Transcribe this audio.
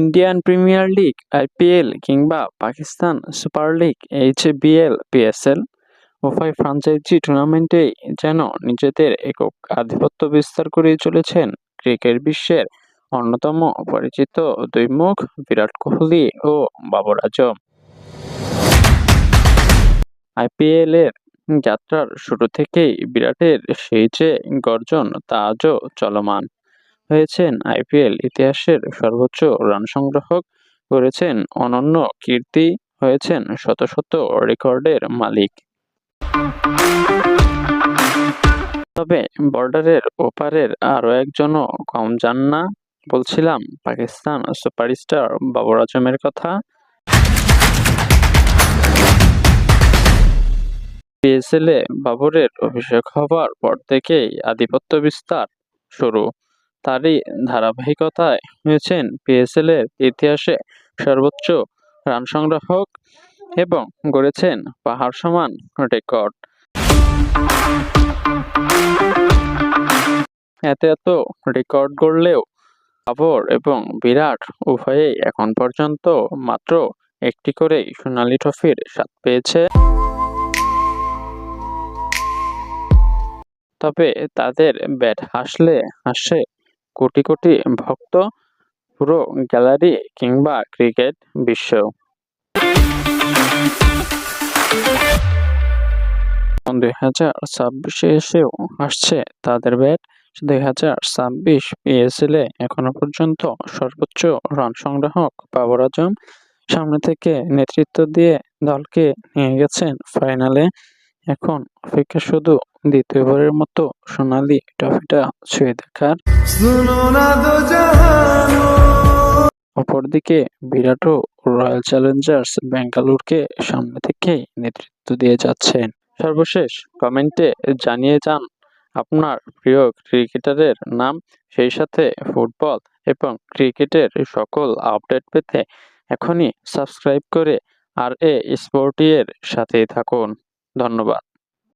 Indian premier league IPL কিংবা Pakistan super league HBL PSL উভয় franchise টুর্নামেন্টেই যেন নিজেদের একক আধিপত্য বিস্তার করেই চলেছেন ক্রিকেট বিশ্বের অন্যতম পরিচিত দুই মুখ বিরাট কোহলি ও বাবর আজম। আইপিএল এর যাত্রার শুরু থেকেই বিরাটের সেই যে গর্জন তা আজও চলমান। হয়েছেন আইপিএল ইতিহাসের সর্বোচ্চ রান সংগ্রাহক, করেছেন অনন্য কীর্তি, হয়েছেন শত শত রেকর্ডের মালিক। তবে বর্ডারের ওপারের আরও একজনও কম যান না, বলছিলাম পাকিস্তান সুপারস্টার বাবর আজমের কথা। পিএসএলে বাবরের অভিষেক হবার পর থেকেই আধিপত্য বিস্তার শুরু। তারই ধারাবাহিকতায় হয়েছেন পিএসএল এর ইতিহাসে সর্বোচ্চ রান সংগ্রাহক এবং গড়েছেন পাহাড় সমান রেকর্ড। এত রেকর্ড গড়লেও বাবর এবং বিরাট উভয়েই এখন পর্যন্ত মাত্র একটি করেই সোনালী ট্রফির স্বাদ পেয়েছে। তবে তাদের ব্যাট হাসলে হাসে কোটি কোটি ভক্ত, পুরো গ্যালারি কিংবা ক্রিকেট বিশ্ব। 2026-এ এসেও হাসছে তাদের ব্যাট। 2026 পিএসএলে এখনো পর্যন্ত সর্বোচ্চ রান সংগ্রাহক বাবর আজম সামনে থেকে নেতৃত্ব দিয়ে দলকে নিয়ে গেছেন ফাইনালে। এখন অপেক্ষা শুধু দ্বিতীয়বারের মতো সোনালী ট্রফিটা ছুঁয়ে দেখার। অপরদিকে বিরাটও রয়্যাল চ্যালেঞ্জার্স বেঙ্গালুরুকে সামনে থেকেই নেতৃত্ব দিয়ে যাচ্ছেন। সর্বশেষ কমেন্টে জানিয়ে যান আপনার প্রিয় ক্রিকেটারের নাম, সেই সাথে ফুটবল এবং ক্রিকেটের সকল আপডেট পেতে এখনই সাবস্ক্রাইব করে RA স্পোর্টি এর সাথেই থাকুন। ধন্যবাদ।